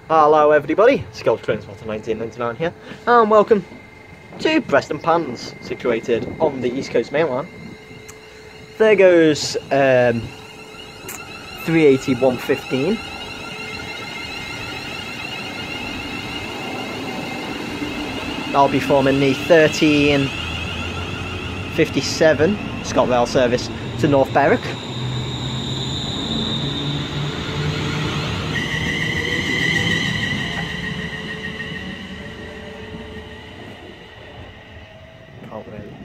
Hello everybody, Skype Transporter 1999 here, and welcome to Prestonpans, situated on the East Coast Mainline. There goes 380 115. I'll be forming the 1357 ScotRail service to North Berwick. Can't really.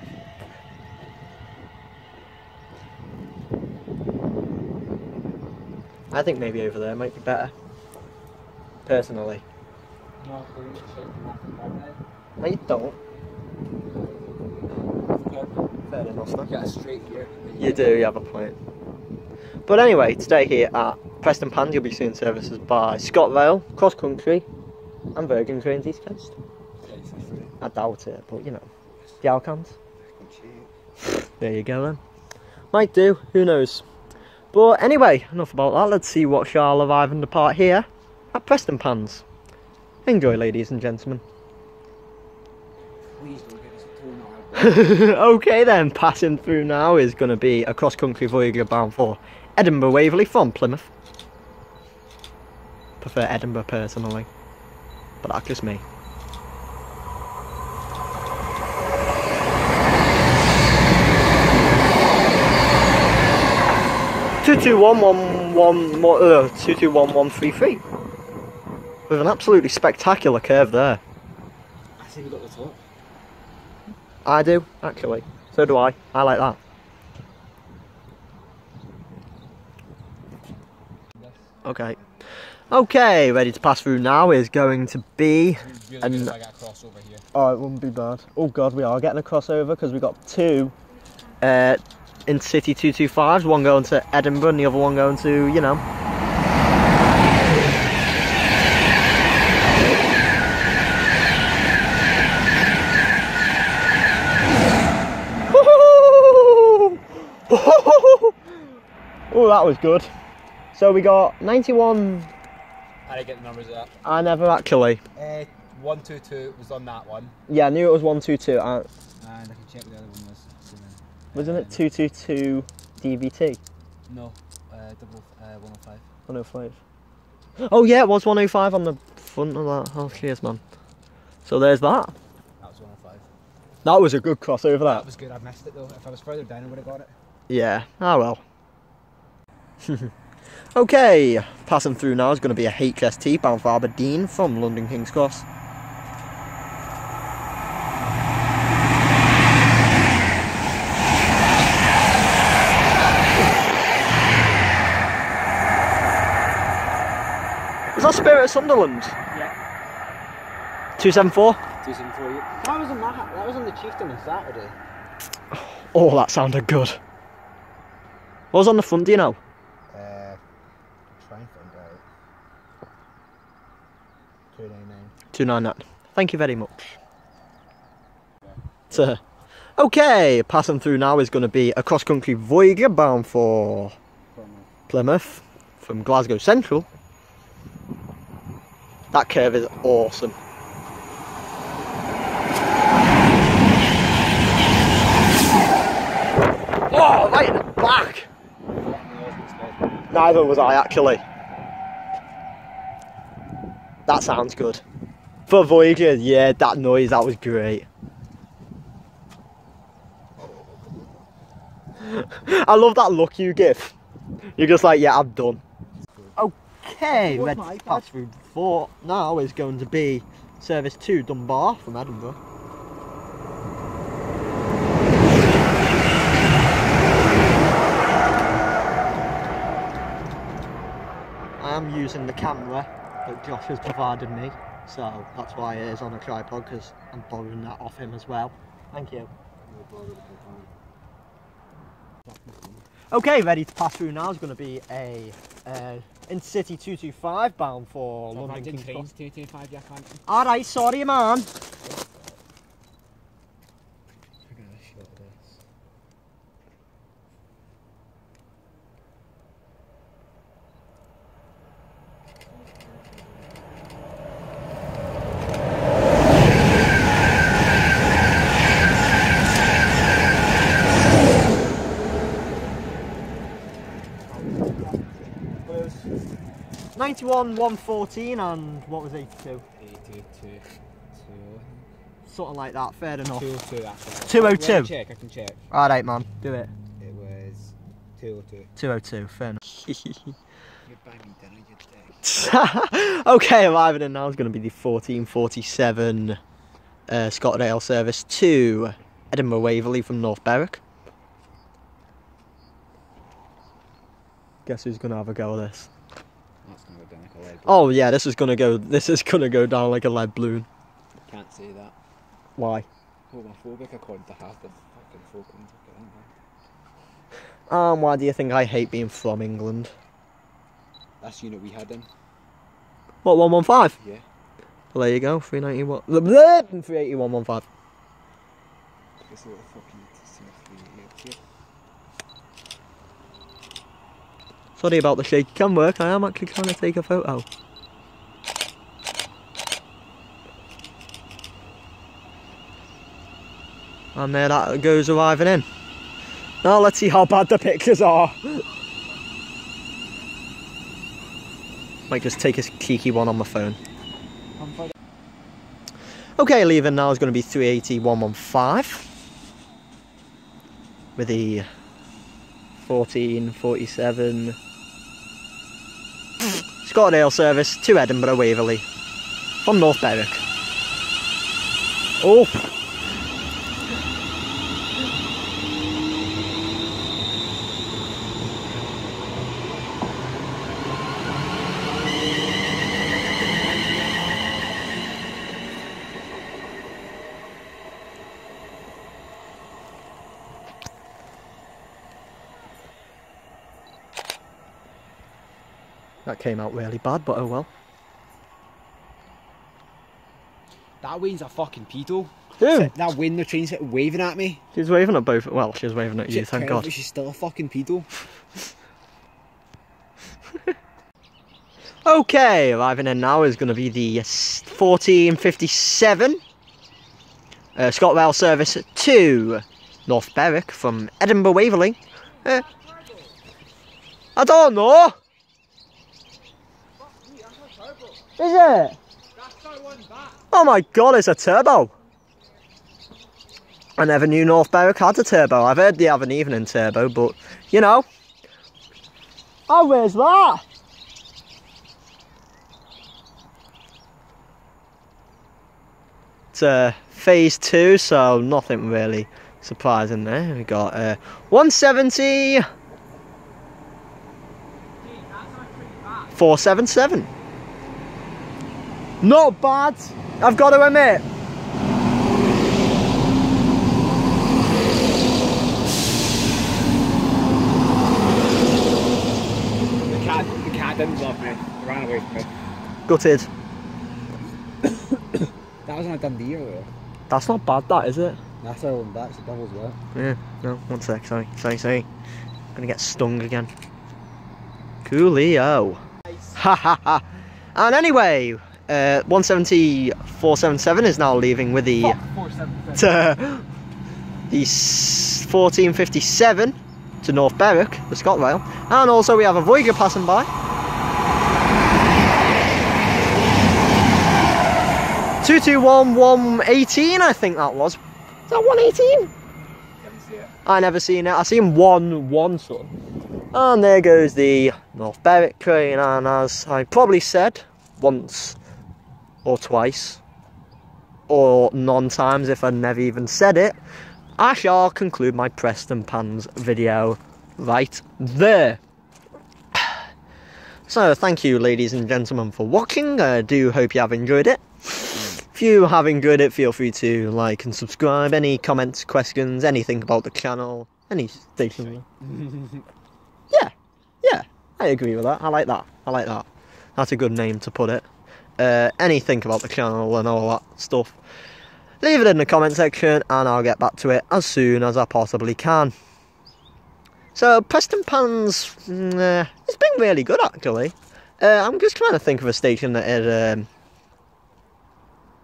I think maybe over there might be better, personally. No, you don't. Fair enough, then. Get a straight here. You do, you have a point. But anyway, today here at Prestonpans, you'll be seeing services by ScotRail, Cross Country, and Virgin Trains East Coast. I doubt it, but you know, the outcomes. There you go then. Might do, who knows. But anyway, enough about that. Let's see what shall arrive and depart here at Prestonpans. Enjoy, ladies and gentlemen. Please don't get us a tour now. Okay then, passing through now is going to be a cross-country Voyager bound for Edinburgh Waverley from Plymouth. Prefer Edinburgh personally, but that's just me. Two two one 221-133 with an absolutely spectacular curve there. I think we got the top. I do, actually. So do I. I like that. Okay. Okay, ready to pass through now is going to be... Really good if I get a crossover here. Oh, it wouldn't be bad. Oh god, we are getting a crossover because we got two Intercity 225s, one going to Edinburgh and the other one going to, you know. Oh, that was good. So we got 91. I didn't get the numbers of that. I never actually. 122 was on that one. Yeah, I knew it was 122. And I can check what the other one was. Wasn't it 222 DVT? No, 105. 105. Oh yeah, it was 105 on the front of that. Oh cheers, man. So there's that. That was 105. That was a good crossover. That was good. I missed it though. If I was further down, I would have got it. Yeah. Ah well. Okay, passing through now is going to be a HST bound for Aberdeen from London King's Cross. Was that Spirit of Sunderland? Yeah. 274? 274. That was on that was on the Chieftain on Saturday. Oh, that sounded good. What was on the front, do you know? Try and find out. 299. 299. Thank you very much. So, okay, passing through now is going to be a cross-country Voyager bound for Plymouth from Glasgow Central. That curve is awesome. Oh, right in the back! Neither was I, actually. That sounds good. For Voyager, yeah, that noise, that was great. I love that look you give. You're just like, yeah, I'm done. Okay, ready to pass through 4 now is going to be service to Dunbar from Edinburgh. I am using the camera that Josh has provided me, so that's why it is on a tripod, because I'm borrowing that off him as well. Thank you. Okay, ready to pass through now is going to be a Intercity 225 bound for London King's Cross. 225, yeah, man. Alright, sorry man. 91, 114, and what was 82? 82, 2. Something like that, fair enough. 202, that's it. 202? I can check. Alright, man, do it. It was 202. 202, fair enough. You banged me down, you dick. Okay, arriving in now is going to be the 1447 Scotterdale service to Edinburgh Waverley from North Berwick. Guess who's going to have a go at this? That's going to go down like a lead balloon. Oh yeah, this is going to go down like a lead balloon. Can't say that. Why? Homophobic according to half the fucking folk in England. Why do you think I hate being from England? That's the unit we had in. What, 115? Yeah. Well, there you go, 391. 38115. Guess what the fuck you need to see 388 here. Sorry about the shaky cam work, I am actually trying to take a photo. And there that goes arriving in. Now let's see how bad the pictures are. Might just take a cheeky one on my phone. Okay, leaving now is going to be 380-115 with the 1447 Scotterdale service to Edinburgh Waverley from North Berwick. Oh! That came out really bad, but oh well. That Wayne's a fucking pedo. Who? That Wayne the train's waving at me. She's waving at both. Well, she's waving at you, thank God. But she's still a fucking pedo. Okay, arriving in now is going to be the 1457 ScotRail service to North Berwick from Edinburgh Waverley. I don't know. Is it? Oh my God, it's a turbo. I never knew North Berwick had a turbo. I've heard they have an evening turbo, but you know. Oh, where's that? It's phase 2, so nothing really surprising there. We got 170 477. Not bad, I've got to admit. The cat didn't love me. It ran away from me. Gutted. That was on a Dundee earlier. That's not bad, that, is it? That's our one back, so doubles well. Yeah, no, one sec, sorry. Gonna get stung again. Coolio. Ha ha ha. And anyway, 170 477 is now leaving with the 1457 to North Berwick, the ScotRail, and also we have a Voyager passing by. 221 118, I think that was. Is that 118? I never seen it. I seen one son. And there goes the North Berwick train, and as I probably said once or twice, or none times if I never even said it, I shall conclude my Prestonpans video right there. So thank you ladies and gentlemen for watching. I do hope you have enjoyed it. If you have enjoyed it, feel free to like and subscribe. Any comments, questions, anything about the channel, any station. Yeah, I agree with that. I like that. That's a good name to put it. Anything about the channel and all that stuff, leave it in the comment section and I'll get back to it as soon as I possibly can. So Prestonpans, it's been really good actually. I'm just trying to think of a station that it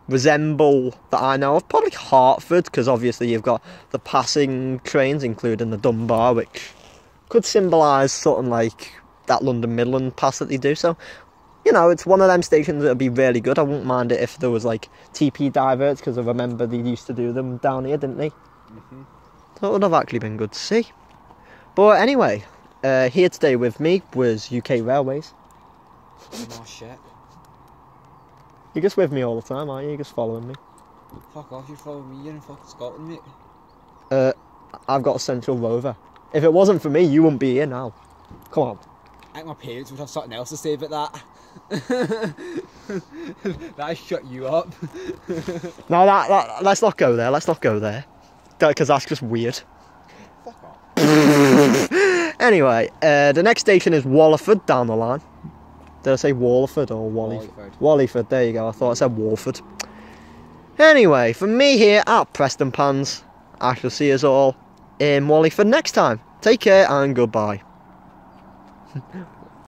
resemble that I know of. Probably Hertford, because obviously you've got the passing trains including the Dunbar, which could symbolise something like that London Midland pass that they do. So you know, it's one of them stations that'd be really good. I wouldn't mind it if there was like TP diverts, because I remember they used to do them down here, didn't they? So it would have actually been good to see. But anyway, here today with me was UK Railways. Oh shit. You're just with me all the time, aren't you? You're just following me. Fuck off, you're following me, you're in fucking Scotland, mate. I've got a Central Rover. If it wasn't for me, you wouldn't be here now. Come on. I think my parents would have something else to say about that. That shut you up. No, let's not go there. Let's not go there. Because that's just weird. Fuck off. Anyway, the next station is Wallyford down the line. Did I say Wallyford or Wallyford? Wallyford, there you go. I thought I said Walford. Anyway, from me here at Prestonpans, I shall see us all in Wallyford next time. Take care and goodbye.